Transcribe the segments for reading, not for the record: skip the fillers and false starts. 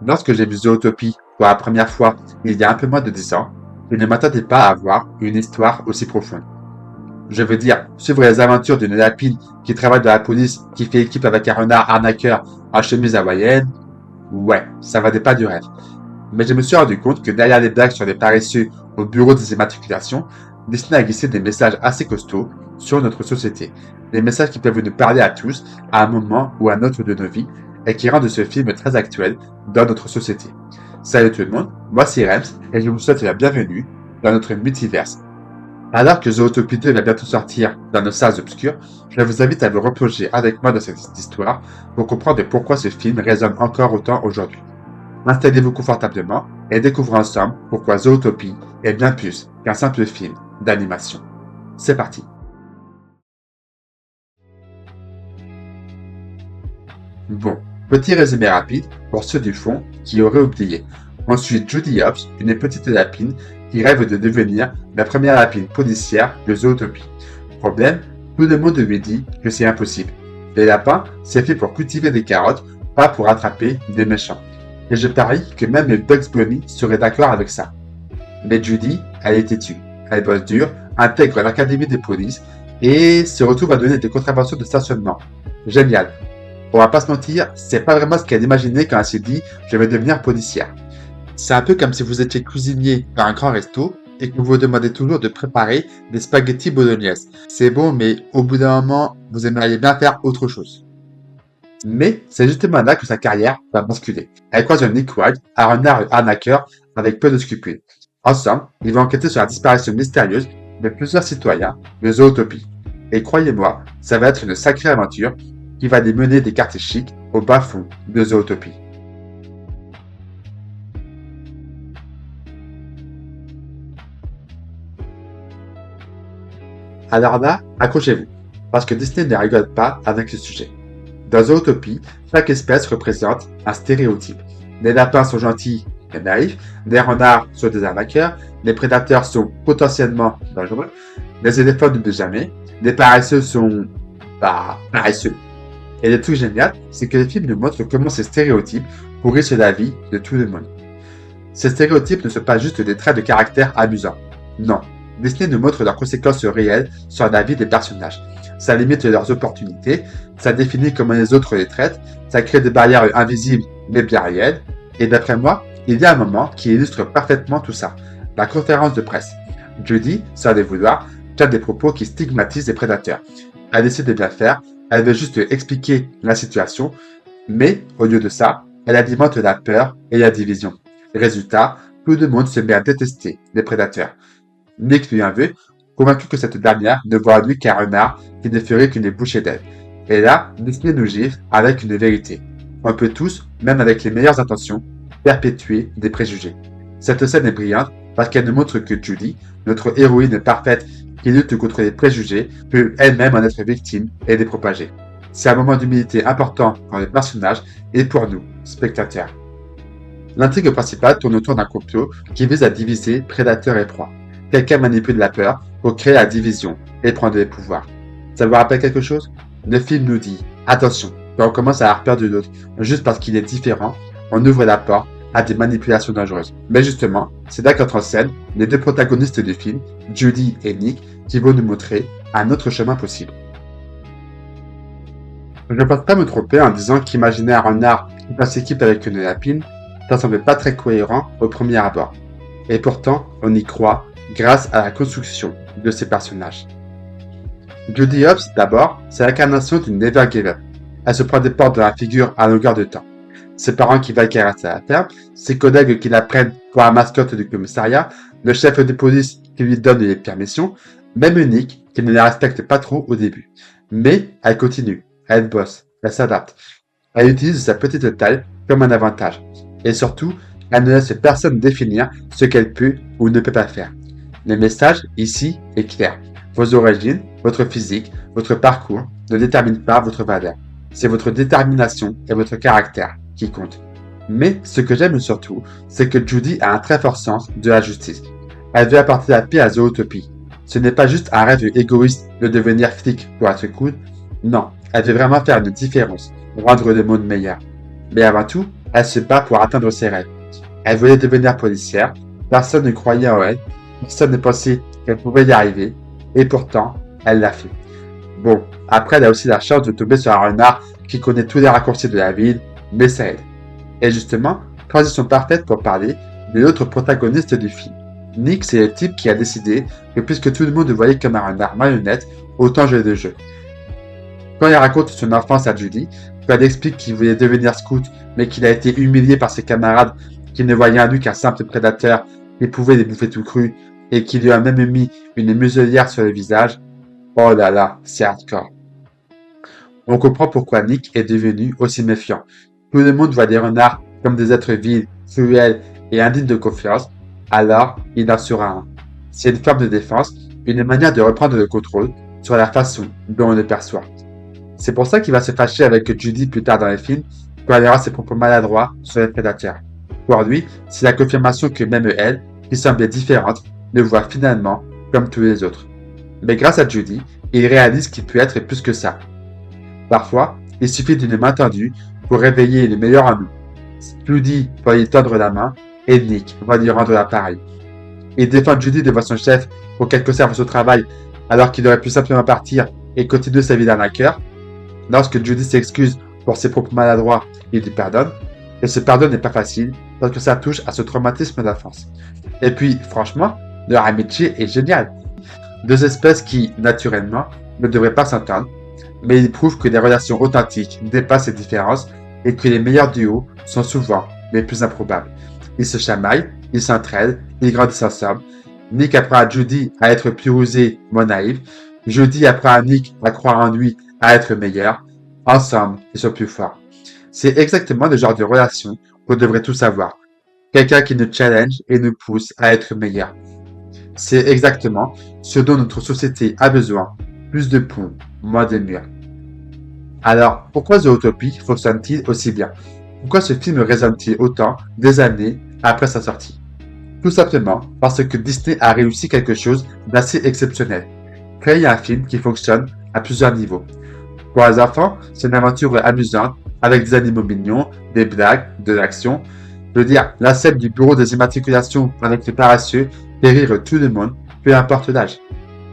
Lorsque j'ai vu Zootopie pour la première fois il y a un peu moins de 10 ans, je ne m'attendais pas à voir une histoire aussi profonde. Je veux dire, suivre les aventures d'une lapine qui travaille dans la police, qui fait équipe avec un renard arnaqueur en chemise hawaïenne, ouais, ça valait pas du rêve. Mais je me suis rendu compte que derrière les blagues sur les paresseux au bureau des immatriculations, Disney a glissé des messages assez costauds sur notre société. Des messages qui peuvent nous parler à tous, à un moment ou à un autre de nos vies, et qui rendent ce film très actuel dans notre société. Salut tout le monde, moi c'est Rems, et je vous souhaite la bienvenue dans notre multiverse. Alors que Zootopie 2 va bientôt sortir dans nos salles obscures, je vous invite à vous replonger avec moi dans cette histoire pour comprendre pourquoi ce film résonne encore autant aujourd'hui. Installez-vous confortablement et découvrons ensemble pourquoi Zootopie est bien plus qu'un simple film d'animation. C'est parti. Bon, petit résumé rapide pour ceux du fond qui auraient oublié. On suit Judy Hopps, une petite lapine qui rêve de devenir la première lapine policière de Zootopie. Problème, tout le monde lui dit que c'est impossible. Les lapins, c'est fait pour cultiver des carottes, pas pour attraper des méchants. Et je parie que même les Bugs Bunny seraient d'accord avec ça. Mais Judy, elle est têtue. Elle bosse dur, intègre l'académie des polices et se retrouve à donner des contraventions de stationnement. Génial. On va pas se mentir, c'est pas vraiment ce qu'elle imaginait quand elle s'est dit « je vais devenir policière ». C'est un peu comme si vous étiez cuisinier dans un grand resto et que vous vous demandez toujours de préparer des spaghettis bolognaise. C'est bon, mais au bout d'un moment, vous aimeriez bien faire autre chose. Mais c'est justement là que sa carrière va basculer. Elle croise un Nick Wilde, un renard arnaqueur avec peu de scrupules. Ensemble, ils vont enquêter sur la disparition mystérieuse de plusieurs citoyens de Zootopie. Et croyez-moi, ça va être une sacrée aventure qui va les mener des quartiers chics au bas-fond de Zootopie. Alors là, accrochez-vous, parce que Disney ne rigole pas avec ce sujet. Dans Zootopie, chaque espèce représente un stéréotype. Les lapins sont gentils et naïfs, les renards sont des arnaqueurs, les prédateurs sont potentiellement dangereux, les éléphants ne doutent jamais, les paresseux sont, paresseux. Et le truc génial, c'est que les films nous montrent comment ces stéréotypes pourrissent la vie de tout le monde. Ces stéréotypes ne sont pas juste des traits de caractère amusants. Non, Disney nous montre leurs conséquences réelles sur la vie des personnages. Ça limite leurs opportunités, ça définit comment les autres les traitent, ça crée des barrières invisibles mais bien réelles. Et d'après moi, il y a un moment qui illustre parfaitement tout ça. La conférence de presse. Judy, sans les vouloir, tient des propos qui stigmatisent les prédateurs. Elle essaie de bien faire, elle veut juste expliquer la situation, mais au lieu de ça, elle alimente la peur et la division. Résultat, tout le monde se met à détester les prédateurs. Nick lui en veut, convaincu que cette dernière ne voit en lui qu'un renard qui ne ferait qu'une bouchée d'aile. Et là, Disney nous gifle avec une vérité. On peut tous, même avec les meilleures intentions, perpétuer des préjugés. Cette scène est brillante parce qu'elle nous montre que Judy, notre héroïne parfaite qui lutte contre les préjugés, peut elle-même en être victime et les propager. C'est un moment d'humilité important pour les personnages et pour nous, spectateurs. L'intrigue principale tourne autour d'un complot qui vise à diviser prédateurs et proies. Quelqu'un manipule la peur pour créer la division et prendre les pouvoirs. Ça vous rappelle quelque chose? Le film nous dit, attention, quand on commence à avoir peur de l'autre, juste parce qu'il est différent, on ouvre la porte à des manipulations dangereuses. Mais justement, c'est là qu'entrent en scène les deux protagonistes du film, Judy et Nick, qui vont nous montrer un autre chemin possible. Je ne pense pas me tromper en disant qu'imaginer un renard qui passe équipe avec une lapine, ça semble pas très cohérent au premier abord. Et pourtant, on y croit grâce à la construction de ces personnages. Judy Hopps, d'abord, c'est l'incarnation d'une never give up. Elle se prend des portes dans la figure à longueur de temps. Ses parents qui veulent qu'elle reste à la ferme, ses collègues qui la prennent pour la mascotte du commissariat, le chef de police qui lui donne les permissions, même Nick qui ne la respecte pas trop au début. Mais elle continue, elle bosse, elle s'adapte. Elle utilise sa petite taille comme un avantage. Et surtout, elle ne laisse personne définir ce qu'elle peut ou ne peut pas faire. Le message, ici, est clair. Vos origines, votre physique, votre parcours ne déterminent pas votre valeur. C'est votre détermination et votre caractère qui comptent. Mais ce que j'aime surtout, c'est que Judy a un très fort sens de la justice. Elle veut apporter la paix à Zootopie. Ce n'est pas juste un rêve égoïste de devenir flic pour être cool. Non, elle veut vraiment faire une différence, rendre le monde meilleur. Mais avant tout, elle se bat pour atteindre ses rêves. Elle voulait devenir policière, personne ne croyait en elle, personne ne pensait qu'elle pouvait y arriver, et pourtant, elle l'a fait. Bon, après elle a aussi la chance de tomber sur un renard qui connaît tous les raccourcis de la ville, mais ça aide. Et justement, transition parfaite pour parler de l'autre protagoniste du film. Nick, c'est le type qui a décidé que puisque tout le monde le voyait comme un renard marionnette, autant jouer le jeu. Quand il raconte son enfance à Judy, quand elle explique qu'il voulait devenir scout, mais qu'il a été humilié par ses camarades qui ne voyaient en lui qu'un simple prédateur qui pouvait les bouffer tout cru, et qui lui a même mis une muselière sur le visage, oh là là, c'est hardcore. On comprend pourquoi Nick est devenu aussi méfiant. Tout le monde voit des renards comme des êtres vils, cruels et indignes de confiance, alors il en sera un. C'est une forme de défense, une manière de reprendre le contrôle sur la façon dont on le perçoit. C'est pour ça qu'il va se fâcher avec Judy plus tard dans le film, quand elle aura ses propos maladroits sur les prédateurs. Pour lui, c'est la confirmation que même elle, qui semblait différente, le voit finalement comme tous les autres. Mais grâce à Judy, il réalise qu'il peut être plus que ça. Parfois, il suffit d'une main tendue pour réveiller le meilleur en nous. Judy va lui tendre la main et Nick va lui rendre l'appareil. Il défend Judy devant son chef pour qu'elle conserve son travail alors qu'il aurait pu simplement partir et continuer sa vie d'arnaqueur. Lorsque Judy s'excuse pour ses propos maladroits, il lui pardonne. Et ce pardon n'est pas facile parce que ça touche à ce traumatisme d'enfance. Et puis, franchement, leur amitié est géniale. Deux espèces qui, naturellement, ne devraient pas s'entendre, mais ils prouvent que les relations authentiques dépassent les différences et que les meilleurs duos sont souvent les plus improbables. Ils se chamaillent, ils s'entraident, ils grandissent ensemble. Nick apprend à Judy à être plus rusée, moins naïve. Judy apprend à Nick à croire en lui, à être meilleur. Ensemble, ils sont plus forts. C'est exactement le genre de relation qu'on devrait tous avoir. Quelqu'un qui nous challenge et nous pousse à être meilleur. C'est exactement ce dont notre société a besoin. Plus de ponts, moins de murs. Alors, pourquoi Zootopie fonctionne-t-il aussi bien? Pourquoi ce film résonne-t-il autant des années après sa sortie? Tout simplement parce que Disney a réussi quelque chose d'assez exceptionnel. Créer un film qui fonctionne à plusieurs niveaux. Pour les enfants, c'est une aventure amusante avec des animaux mignons, des blagues, de l'action. Je veux dire, la scène du bureau des immatriculations avec les paresseux fait rire tout le monde, peu importe l'âge.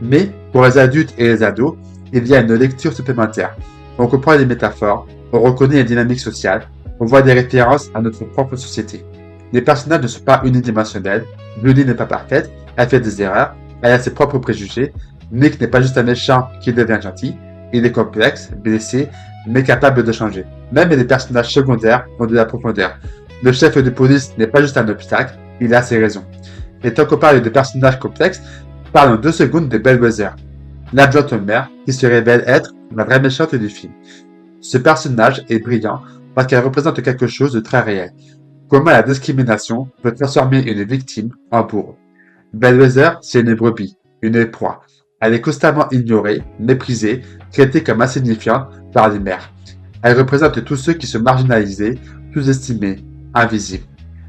Mais pour les adultes et les ados, il y a une lecture supplémentaire. On comprend les métaphores, on reconnaît les dynamiques sociales, on voit des références à notre propre société. Les personnages ne sont pas unidimensionnels, Judy n'est pas parfaite, elle fait des erreurs, elle a ses propres préjugés, Nick n'est pas juste un méchant qui devient gentil, il est complexe, blessé, mais capable de changer. Même les personnages secondaires ont de la profondeur. Le chef de police n'est pas juste un obstacle, il a ses raisons. Et tant qu'on parle de personnages complexes, parlons 2 secondes de Bellwether, l'adjointe au maire qui se révèle être la vraie méchante du film. Ce personnage est brillant parce qu'elle représente quelque chose de très réel. Comment la discrimination peut transformer une victime en bourreau. Bellwether, c'est une brebis, une proie. Elle est constamment ignorée, méprisée, traitée comme insignifiante par les maires. Elle représente tous ceux qui sont marginalisés, sous-estimés, invisibles.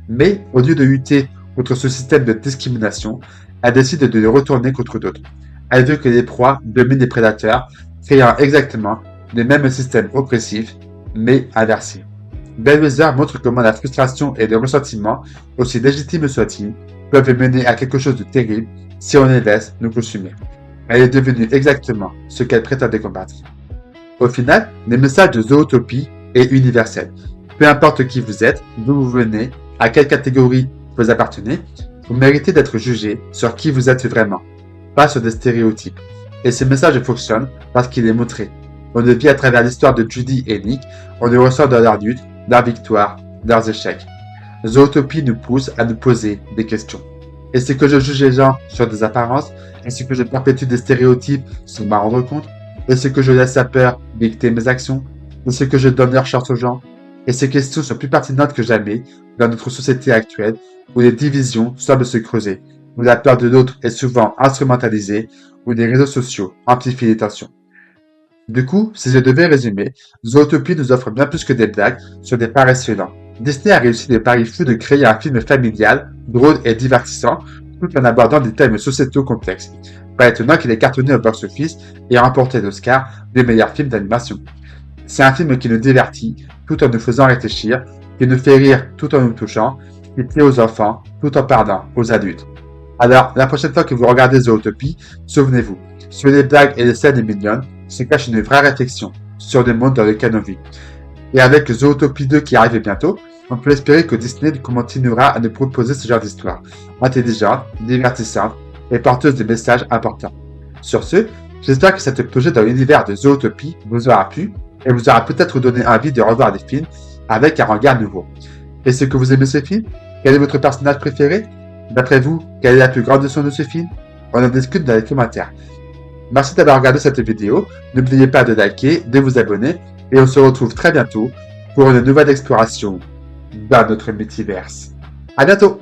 Mais, au lieu de lutter contre ce système de discrimination, elle décide de le retourner contre d'autres. Elle veut que les proies dominent les prédateurs, créant exactement le même système oppressif, mais inversé. Bellwether montre comment la frustration et le ressentiment, aussi légitimes soient-ils, peuvent mener à quelque chose de terrible si on les laisse nous consumer. Elle est devenue exactement ce qu'elle prétendait combattre. Au final, le message de Zootopie est universel. Peu importe qui vous êtes, d'où vous venez, à quelle catégorie vous appartenez, vous méritez d'être jugé sur qui vous êtes vraiment, pas sur des stéréotypes. Et ce message fonctionne parce qu'il est montré. On le vit à travers l'histoire de Judy et Nick, on le ressent dans leurs luttes, leurs victoires, leurs échecs. Zootopie nous pousse à nous poser des questions. Est-ce que je juge les gens sur des apparences? Est-ce que je perpétue des stéréotypes sans m'en rendre compte? Est-ce que je laisse la peur dicter mes actions? Est-ce que je donne leur chance aux gens? Et ces questions sont plus pertinentes que jamais dans notre société actuelle où les divisions semblent se creuser, où la peur de l'autre est souvent instrumentalisée, où les réseaux sociaux amplifient les tensions. Du coup, si je devais résumer, Zootopie nous offre bien plus que des blagues sur des paresseux lents. Disney a réussi le pari fou de créer un film familial, drôle et divertissant, tout en abordant des thèmes sociétaux complexes. Pas étonnant qu'il ait cartonné au box-office et remporté l'Oscar des meilleurs films d'animation. C'est un film qui nous divertit, tout en nous faisant réfléchir, qui nous fait rire tout en nous touchant, qui plaît aux enfants tout en parlant aux adultes. Alors, la prochaine fois que vous regardez Zootopie, souvenez-vous, sous les blagues et les scènes mignonnes se cache une vraie réflexion sur le monde dans lequel on vit. Et avec Zootopie 2 qui arrive bientôt, on peut espérer que Disney continuera à nous proposer ce genre d'histoire, intelligente, divertissante et porteuse de messages importants. Sur ce, j'espère que cette plongée dans l'univers de Zootopie vous aura plu et vous aura peut-être donné envie de revoir des films avec un regard nouveau. Est-ce que vous aimez ce film? Quel est votre personnage préféré? D'après vous, quelle est la plus grande leçon de ce film? On en discute dans les commentaires. Merci d'avoir regardé cette vidéo, n'oubliez pas de liker, de vous abonner, et on se retrouve très bientôt pour une nouvelle exploration dans notre multiverse. À bientôt!